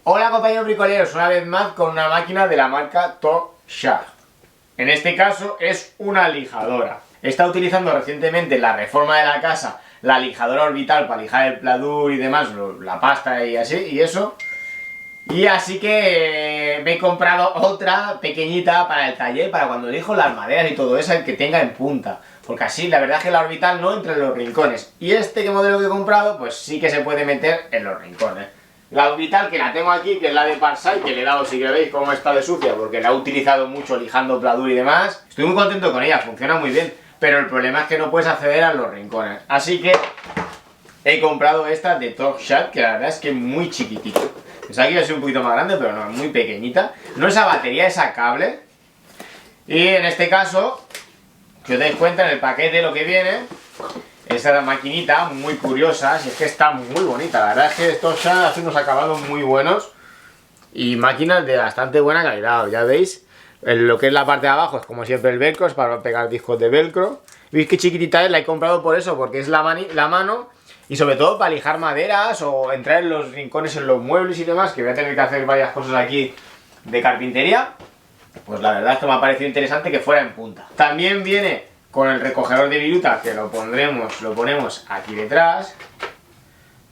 Hola compañeros bricoleros, una vez más con una máquina de la marca Tork-Shaft. En este caso es una lijadora. He estado utilizando recientemente en la reforma de la casa la lijadora orbital para lijar el pladur y demás, la pasta y así, y eso. Y así que me he comprado otra pequeñita para el taller, para cuando lijo las maderas y todo eso, el que tenga en punta. Porque así la verdad es que la orbital no entra en los rincones. Y este modelo que he comprado, pues sí que se puede meter en los rincones. La orbital que la tengo aquí, que es la de Parsai, que le he dado, si que veis cómo está de sucia, porque la he utilizado mucho lijando pladur y demás. Estoy muy contento con ella, funciona muy bien, pero el problema es que no puedes acceder a los rincones. Así que he comprado esta de Tork-Shaft, que la verdad es que es muy chiquitita. Pensaba que iba a ser un poquito más grande, pero no, es muy pequeñita. No es a batería, es a cable. Y en este caso, que os dais cuenta en el paquete lo que viene, esta maquinita muy curiosa, si es que está muy bonita, la verdad es que estos ya hacen unos acabados muy buenos y máquinas de bastante buena calidad, ya veis, lo que es la parte de abajo es como siempre el velcro, es para pegar discos de velcro. Veis que chiquitita es, la he comprado por eso, porque es la mano y sobre todo para lijar maderas o entrar en los rincones, en los muebles y demás, que voy a tener que hacer varias cosas aquí de carpintería. Pues la verdad es que me ha parecido interesante que fuera en punta. También viene con el recogedor de viruta, que lo ponemos aquí detrás.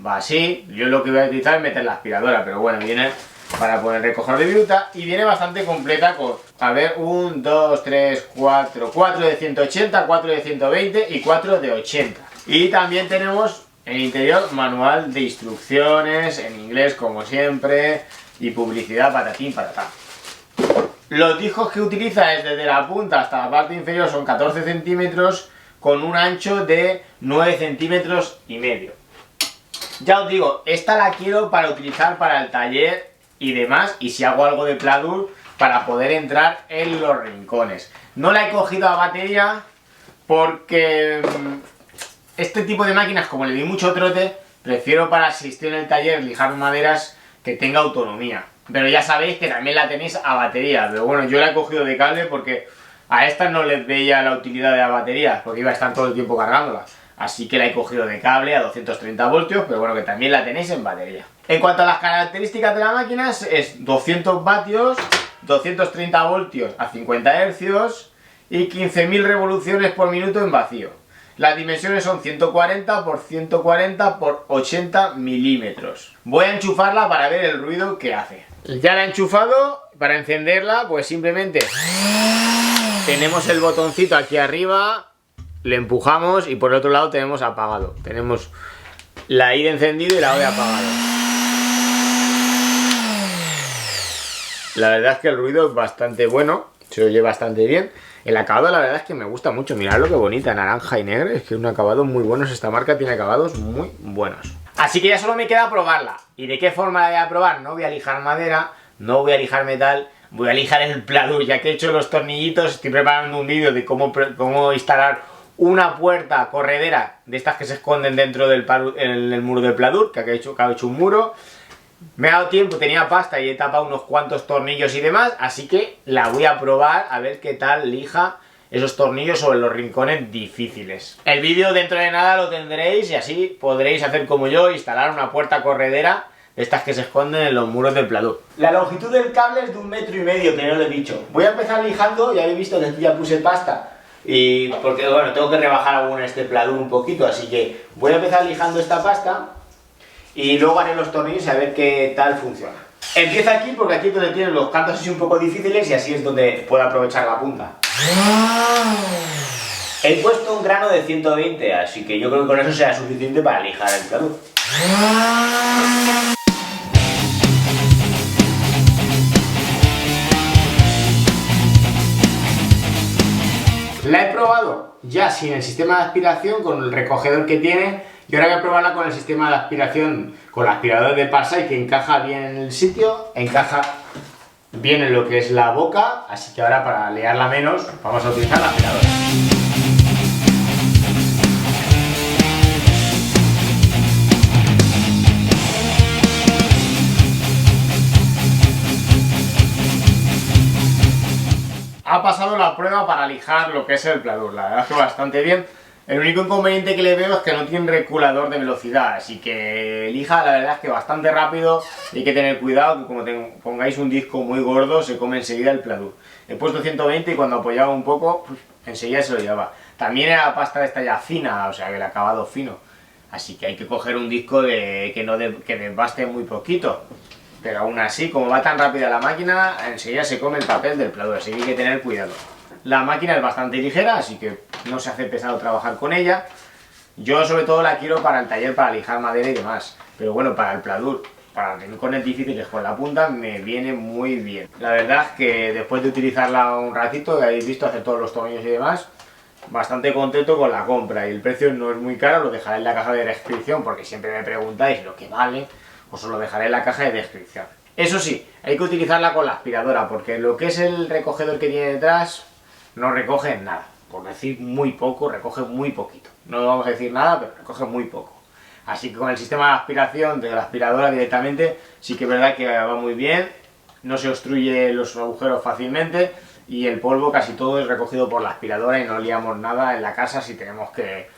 Va así. Yo lo que voy a utilizar es meter la aspiradora, pero bueno, viene para poner el recogedor de viruta y viene bastante completa con, a ver, 1, 2, 3, 4 de 180, 4 de 120 y 4 de 80. Y también tenemos en el interior manual de instrucciones, en inglés como siempre, y publicidad patatín patatán. Los discos que utiliza es desde la punta hasta la parte inferior, son 14 centímetros con un ancho de 9 centímetros y medio. Ya os digo, esta la quiero para utilizar para el taller y demás, y si hago algo de pladur para poder entrar en los rincones. No la he cogido a batería porque este tipo de máquinas, como le di mucho trote, prefiero para asistir en el taller lijar maderas que tenga autonomía. Pero ya sabéis que también la tenéis a batería. Pero bueno, yo la he cogido de cable porque a estas no les veía la utilidad de la batería, porque iba a estar todo el tiempo cargándola. Así que la he cogido de cable a 230 voltios, pero bueno, que también la tenéis en batería. En cuanto a las características de la máquina, es 200 vatios, 230 voltios a 50 hercios y 15.000 revoluciones por minuto en vacío. Las dimensiones son 140 por 140 por 80 milímetros. Voy a enchufarla para ver el ruido que hace. Ya la he enchufado. Para encenderla, pues simplemente tenemos el botoncito aquí arriba, le empujamos y por el otro lado tenemos apagado. Tenemos la I de encendido y la O de apagado. La verdad es que el ruido es bastante bueno, se oye bastante bien. El acabado la verdad es que me gusta mucho, mirad lo que bonita, naranja y negro, es que es un acabado muy bueno, esta marca tiene acabados muy buenos. Así que ya solo me queda probarla. ¿Y de qué forma la voy a probar? No voy a lijar madera, no voy a lijar metal, voy a lijar el pladur, ya que he hecho los tornillitos, estoy preparando un vídeo de cómo instalar una puerta corredera de estas que se esconden dentro del en el muro del pladur, que ha hecho un muro. Me ha dado tiempo, tenía pasta y he tapado unos cuantos tornillos y demás, así que la voy a probar a ver qué tal lija esos tornillos sobre los rincones difíciles. El vídeo dentro de nada lo tendréis y así podréis hacer como yo, instalar una puerta corredera de estas que se esconden en los muros del pladur. La longitud del cable es de 1,5 metros, que no lo he dicho. Voy a empezar lijando, ya habéis visto que aquí ya puse pasta, y porque bueno, tengo que rebajar aún este pladur un poquito, así que voy a empezar lijando esta pasta y luego haré los tornillos a ver qué tal funciona. Empieza aquí porque aquí es donde tienen los cantos así un poco difíciles y así es donde puedo aprovechar la punta. He puesto un grano de 120, así que yo creo que con eso será suficiente para lijar el pladur. La he probado ya sin el sistema de aspiración, con el recogedor que tiene, y ahora voy a probarla con el sistema de aspiración, con el aspirador de Parsai, que encaja bien en el sitio, encaja bien en lo que es la boca, así que ahora para liarla menos vamos a utilizar la aspiradora. Ha pasado la prueba para lijar lo que es el pladur, la verdad es que bastante bien. El único inconveniente que le veo es que no tiene regulador de velocidad, así que lija la verdad es que bastante rápido y hay que tener cuidado que como pongáis un disco muy gordo se come enseguida el pladur. He puesto 120 y cuando apoyaba un poco, enseguida se lo llevaba. También era pasta esta ya fina, o sea que el acabado fino, así que hay que coger un disco que desbaste muy poquito. Pero aún así, como va tan rápida la máquina, enseguida se come el papel del pladur, así que hay que tener cuidado. La máquina es bastante ligera, así que no se hace pesado trabajar con ella. Yo sobre todo la quiero para el taller, para lijar madera y demás. Pero bueno, para el pladur, para rincones difíciles con la punta, me viene muy bien. La verdad es que después de utilizarla un ratito, que habéis visto hacer todos los tornillos y demás, bastante contento con la compra. Y el precio no es muy caro, lo dejaré en la caja de descripción, porque siempre me preguntáis lo que vale, os lo dejaré en la caja de descripción. Eso sí, hay que utilizarla con la aspiradora, porque lo que es el recogedor que tiene detrás no recoge nada, por decir muy poco, recoge muy poquito. No vamos a decir nada, pero recoge muy poco. Así que con el sistema de aspiración de la aspiradora directamente, sí que es verdad que va muy bien, no se obstruye los agujeros fácilmente y el polvo casi todo es recogido por la aspiradora y no liamos nada en la casa si tenemos que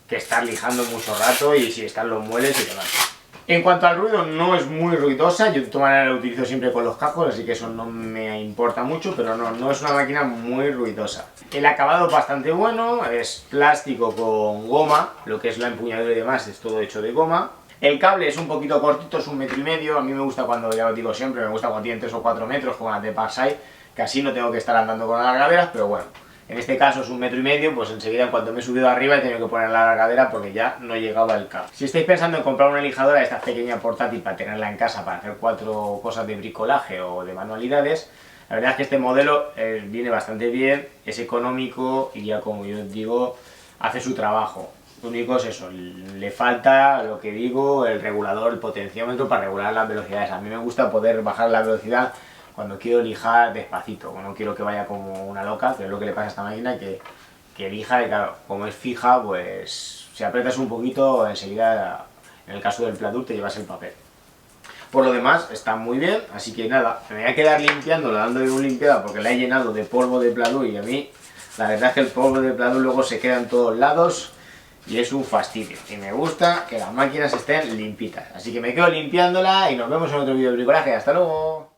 estar lijando mucho rato y si están los muebles y demás. En cuanto al ruido, no es muy ruidosa, yo de todas maneras la utilizo siempre con los cascos, así que eso no me importa mucho, pero no es una máquina muy ruidosa. El acabado es bastante bueno, es plástico con goma, lo que es la empuñadura y demás es todo hecho de goma. El cable es un poquito cortito, es 1,5 metros, a mí me gusta cuando, ya os digo siempre, me gusta cuando tienen 3 o 4 metros con las de Parsai, que así no tengo que estar andando con las largaderas, pero bueno. En este caso es 1,5 metros, pues enseguida en cuanto me he subido arriba he tenido que poner la largadera porque ya no llegaba el cable. Si estáis pensando en comprar una lijadora de esta pequeña portátil para tenerla en casa para hacer 4 cosas de bricolaje o de manualidades, la verdad es que este modelo viene bastante bien, es económico y ya como yo os digo, hace su trabajo. Lo único es eso, le falta, lo que digo, el regulador, el potenciómetro para regular las velocidades. A mí me gusta poder bajar la velocidad cuando quiero lijar despacito, no quiero que vaya como una loca, que es lo que le pasa a esta máquina, que lija y claro, como es fija, pues si aprietas un poquito, enseguida, en el caso del pladur, te llevas el papel. Por lo demás, está muy bien, así que nada, me voy a quedar limpiándola, dándole una limpiada porque la he llenado de polvo de pladur y a mí, la verdad es que el polvo de pladur luego se queda en todos lados y es un fastidio. Y me gusta que las máquinas estén limpitas, así que me quedo limpiándola y nos vemos en otro vídeo de bricolaje. ¡Hasta luego!